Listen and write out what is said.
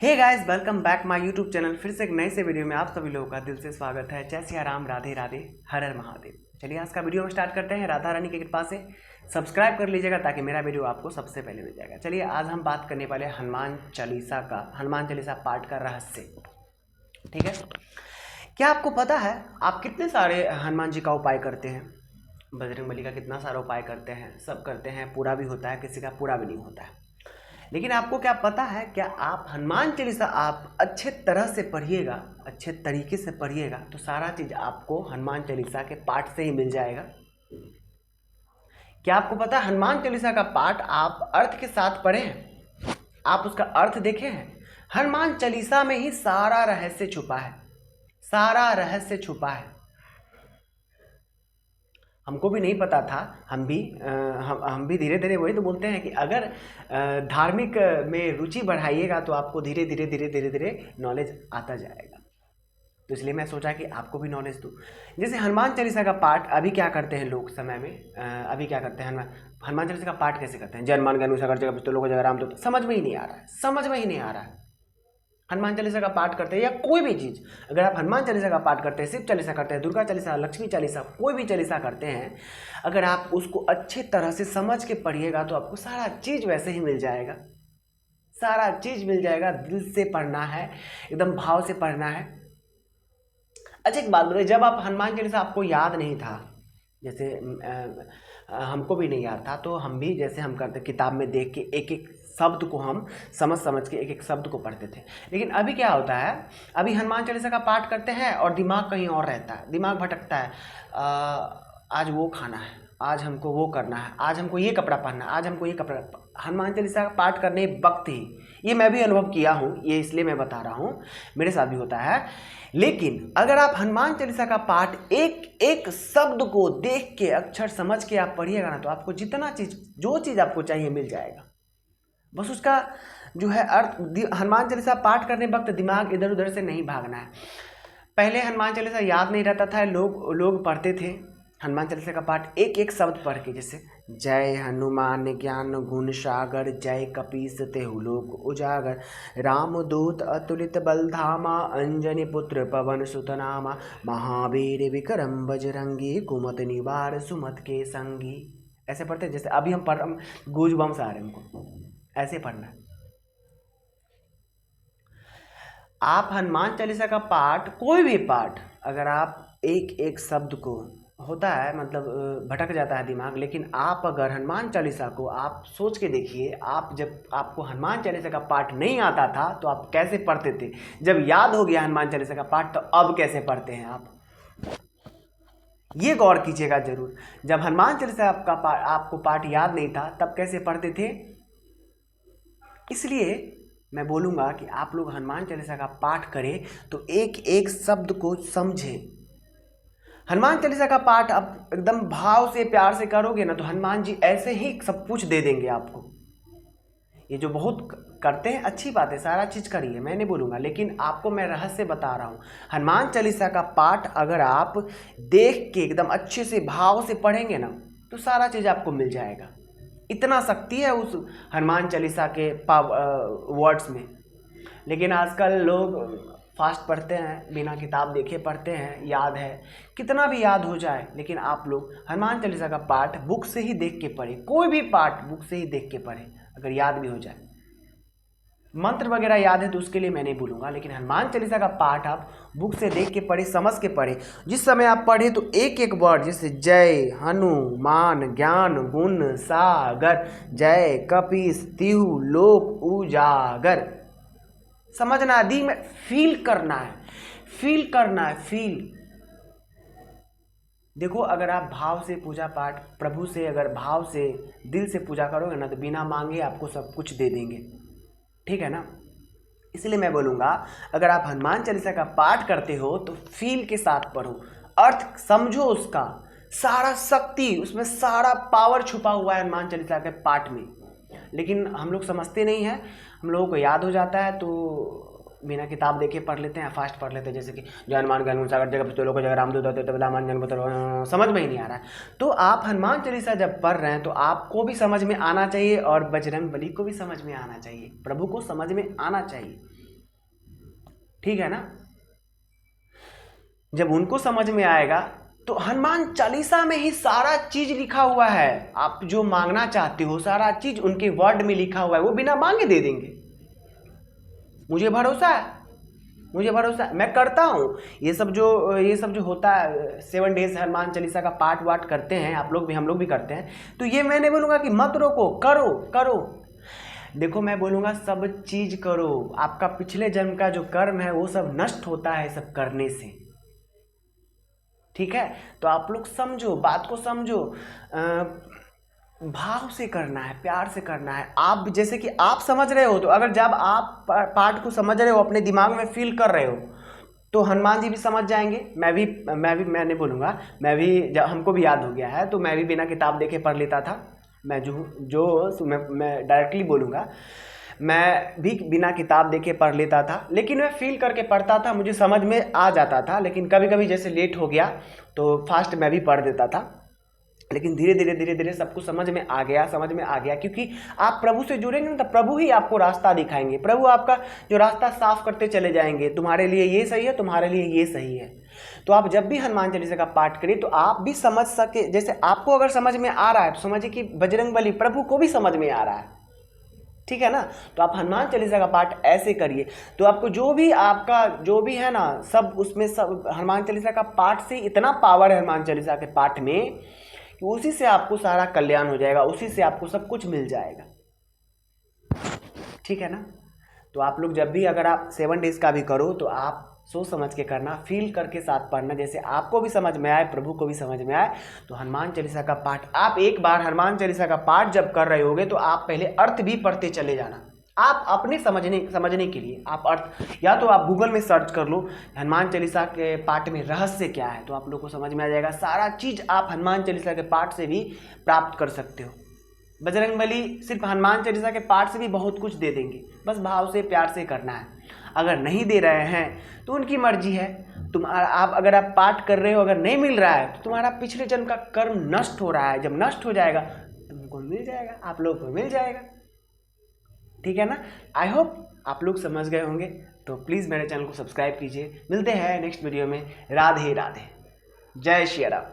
Hey guys, welcome back my YouTube channel. फिर से एक नए से वीडियो में आप सभी लोगों का दिल से स्वागत है। जय सिया राम, राधे राधे, हर हर महादेव। चलिए आज का वीडियो हम स्टार्ट करते हैं। राधा रानी की कृपा से सब्सक्राइब कर लीजिएगा ताकि मेरा वीडियो आपको सबसे पहले मिल जाएगा। चलिए आज हम बात करने वाले हनुमान चालीसा पाठ का रहस्य। ठीक है, क्या आपको पता है आप कितने सारे हनुमान जी का उपाय करते हैं? बजरंगबली का कितना सारा उपाय करते हैं, सब करते हैं, पूरा भी होता है, किसी का पूरा भी नहीं होता है। लेकिन आपको क्या पता है, क्या आप हनुमान चालीसा आप अच्छे तरह से पढ़िएगा, अच्छे तरीके से पढ़िएगा तो सारा चीज आपको हनुमान चालीसा के पाठ से ही मिल जाएगा। क्या आपको पता है हनुमान चालीसा का पाठ आप अर्थ के साथ पढ़े हैं, आप उसका अर्थ देखे हैं? हनुमान चालीसा में ही सारा रहस्य छुपा है, सारा रहस्य छुपा है। हमको भी नहीं पता था, हम भी धीरे धीरे, वही तो बोलते हैं कि अगर धार्मिक में रुचि बढ़ाइएगा तो आपको धीरे धीरे धीरे धीरे धीरे नॉलेज आता जाएगा। तो इसलिए मैं सोचा कि आपको भी नॉलेज दूँ। जैसे हनुमान चालीसा का पाठ अभी क्या करते हैं लोग समय में, अभी क्या करते हैं, हनुमान चालीसा का पाठ कैसे करते हैं? जन मन गण सागर जगह पुस्तकों को जगह राम, तो समझ में ही नहीं आ रहा है, समझ में ही नहीं आ रहा है। हनुमान चालीसा का पाठ करते हैं या कोई भी चीज़, अगर आप हनुमान चालीसा का पाठ करते हैं, शिव चालीसा करते हैं, दुर्गा चालीसा, लक्ष्मी चालीसा, कोई भी चालीसा करते हैं, अगर आप उसको अच्छे तरह से समझ के पढ़िएगा तो आपको सारा चीज़ वैसे ही मिल जाएगा, सारा चीज़ मिल जाएगा। दिल से पढ़ना है, एकदम भाव से पढ़ना है। अच्छा एक बात बताइए, जब आप हनुमान चालीसा आपको याद नहीं था, जैसे हमको भी नहीं याद था, तो हम भी जैसे हम करते किताब में देख के एक एक शब्द को हम समझ के एक एक शब्द को पढ़ते थे। लेकिन अभी क्या होता है, अभी हनुमान चालीसा का पाठ करते हैं और दिमाग कहीं और रहता है, दिमाग भटकता है। आज वो खाना है, आज हमको वो करना है, आज हमको ये कपड़ा पहनना है, आज हमको ये कपड़ा। हनुमान चालीसा का पाठ करने वक्त ही, ये मैं भी अनुभव किया हूँ, ये इसलिए मैं बता रहा हूँ, मेरे साथ भी होता है। लेकिन अगर आप हनुमान चालीसा का पाठ एक एक शब्द को देख के, अक्षर समझ के आप पढ़िएगा ना, तो आपको जितना चीज, जो चीज़ आपको चाहिए मिल जाएगा। बस उसका जो है अर्थ, हनुमान चालीसा पाठ करने वक्त दिमाग इधर उधर से नहीं भागना है। पहले हनुमान चालीसा याद नहीं रहता था, लोग पढ़ते थे हनुमान चालीसा का पाठ एक एक शब्द पढ़ के, जैसे जय हनुमान ज्ञान गुण सागर, जय कपीस तेहु लोक उजागर, रामदूत अतुलित बल धामा, अंजनी पुत्र पवन सुत नामा, महावीर विक्रम बजरंगी, कुमत निवार सुमत के संगी। ऐसे पढ़ते, जैसे अभी हम पढ़, गूज बम्स आ रहे हैं हमको, ऐसे पढ़ना है। आप हनुमान चालीसा का पाठ, कोई भी पाठ, अगर आप एक एक शब्द को, होता है मतलब भटक जाता है दिमाग, लेकिन आप अगर हनुमान चालीसा को आप सोच के देखिए, आप जब आपको हनुमान चालीसा का पाठ नहीं आता था तो आप कैसे पढ़ते थे, जब याद हो गया हनुमान चालीसा का पाठ तो अब कैसे पढ़ते हैं आप, ये गौर कीजिएगा जरूर। जब हनुमान चालीसा आपको पाठ याद नहीं था तब कैसे पढ़ते थे? इसलिए मैं बोलूँगा कि आप लोग हनुमान चालीसा का पाठ करें तो एक एक शब्द को समझें। हनुमान चालीसा का पाठ आप एकदम भाव से, प्यार से करोगे ना, तो हनुमान जी ऐसे ही सब कुछ दे देंगे आपको। ये जो बहुत करते हैं अच्छी बात है, सारा चीज़ करिए, मैं नहीं बोलूँगा, लेकिन आपको मैं रहस्य बता रहा हूँ। हनुमान चालीसा का पाठ अगर आप देख के एकदम अच्छे से भाव से पढ़ेंगे ना तो सारा चीज़ आपको मिल जाएगा। इतना शक्ति है उस हनुमान चालीसा के वर्ड्स में। लेकिन आजकल लोग फास्ट पढ़ते हैं, बिना किताब देखे पढ़ते हैं, याद है कितना भी याद हो जाए, लेकिन आप लोग हनुमान चालीसा का पाठ बुक से ही देख के पढ़ें, कोई भी पाठ बुक से ही देख के पढ़ें, अगर याद भी हो जाए। मंत्र वगैरह याद है तो उसके लिए मैं नहीं बोलूँगा, लेकिन हनुमान चालीसा का पाठ आप बुक से देख के पढ़े, समझ के पढ़े। जिस समय आप पढ़े तो एक एक वर्ड, जैसे जय हनुमान ज्ञान गुण सागर, जय कपीस तिहु लोक उजागर, समझना है, दिल में फील करना है, फील करना है, फील। देखो अगर आप भाव से पूजा पाठ, प्रभु से अगर भाव से दिल से पूजा करोगे ना तो बिना मांगे आपको सब कुछ दे देंगे, ठीक है ना। इसलिए मैं बोलूँगा अगर आप हनुमान चालीसा का पाठ करते हो तो फील के साथ पढ़ो, अर्थ समझो, उसका सारा शक्ति, उसमें सारा पावर छुपा हुआ है हनुमान चालीसा के पाठ में। लेकिन हम लोग समझते नहीं हैं, हम लोगों को याद हो जाता है तो बिना किताब देखे पढ़ लेते हैं, फास्ट पढ़ लेते हैं, जैसे कि जय हनुमान ज्ञान सागर जगह पुस्तकों को जगह रामदूत रामान जन्म, समझ में ही नहीं आ रहा है। तो आप हनुमान चालीसा जब पढ़ रहे हैं तो आपको भी समझ में आना चाहिए और बजरंग बली को भी समझ में आना चाहिए, प्रभु को समझ में आना चाहिए। ठीक है ना। जब उनको समझ में आएगा तो हनुमान चालीसा में ही सारा चीज लिखा हुआ है, आप जो मांगना चाहते हो सारा चीज उनके वर्ड में लिखा हुआ है, वो बिना मांगे दे देंगे। मुझे भरोसा है, मुझे भरोसा है, मैं करता हूँ ये सब जो होता है 7 डेज हनुमान चालीसा का पाठ वाट करते हैं आप लोग भी, हम लोग भी करते हैं। तो ये मैं नहीं बोलूँगा कि मत रोको, करो करो। देखो मैं बोलूँगा सब चीज करो, आपका पिछले जन्म का जो कर्म है वो सब नष्ट होता है सब करने से, ठीक है। तो आप लोग समझो, बात को समझो, भाव से करना है, प्यार से करना है। आप जैसे कि आप समझ रहे हो, तो अगर जब आप पाठ को समझ रहे हो, अपने दिमाग में फील कर रहे हो, तो हनुमान जी भी समझ जाएंगे। मैं नहीं बोलूँगा, मैं भी जब हमको भी याद हो गया है तो मैं भी बिना किताब देखे पढ़ लेता था। मैं डायरेक्टली बोलूँगा, मैं भी बिना किताब देखे पढ़ लेता था, लेकिन मैं फील करके पढ़ता था, मुझे समझ में आ जाता था। लेकिन कभी कभी जैसे लेट हो गया तो फास्ट मैं भी पढ़ देता था, लेकिन धीरे धीरे सब कुछ समझ में आ गया। क्योंकि आप प्रभु से जुड़ेंगे ना, तो प्रभु ही आपको रास्ता दिखाएंगे, प्रभु आपका जो रास्ता साफ करते चले जाएंगे, तुम्हारे लिए ये सही है, तुम्हारे लिए ये सही है। तो आप जब भी हनुमान चालीसा का पाठ करिए तो आप भी समझ सके, जैसे आपको अगर समझ में आ रहा है तो समझिए कि बजरंगबली प्रभु को भी समझ में आ रहा है, ठीक है ना। तो आप हनुमान चालीसा का पाठ ऐसे करिए, तो आपको आपका जो भी है ना, सब उसमें सब हनुमान चालीसा का पाठ से इतना पावर है हनुमान चालीसा के पाठ में कि उसी से आपको सारा कल्याण हो जाएगा, उसी से आपको सब कुछ मिल जाएगा, ठीक है ना। तो आप लोग जब भी अगर आप 7 डेज का भी करो तो आप सोच समझ के करना, फील करके साथ पढ़ना, जैसे आपको भी समझ में आए, प्रभु को भी समझ में आए। तो हनुमान चालीसा का पाठ आप एक बार हनुमान चालीसा का पाठ जब कर रहे होगे तो आप पहले अर्थ भी पढ़ते चले जाना, आप अपने समझने के लिए आप अर्थ, या तो आप गूगल में सर्च कर लो हनुमान चालीसा के पाठ में रहस्य क्या है, तो आप लोग को समझ में आ जाएगा। सारा चीज़ आप हनुमान चालीसा के पाठ से भी प्राप्त कर सकते हो। बजरंगबली सिर्फ हनुमान चालीसा के पाठ से भी बहुत कुछ दे देंगे, बस भाव से प्यार से करना है। अगर नहीं दे रहे हैं तो उनकी मर्जी है। अगर आप पाठ कर रहे हो, अगर नहीं मिल रहा है तो तुम्हारा पिछले जन्म का कर्म नष्ट हो रहा है, जब नष्ट हो जाएगा तुमको मिल जाएगा, आप लोग को मिल जाएगा, ठीक है ना। आई होप आप लोग समझ गए होंगे, तो प्लीज़ मेरे चैनल को सब्सक्राइब कीजिए। मिलते हैं नेक्स्ट वीडियो में। राधे राधे, जय श्री राम।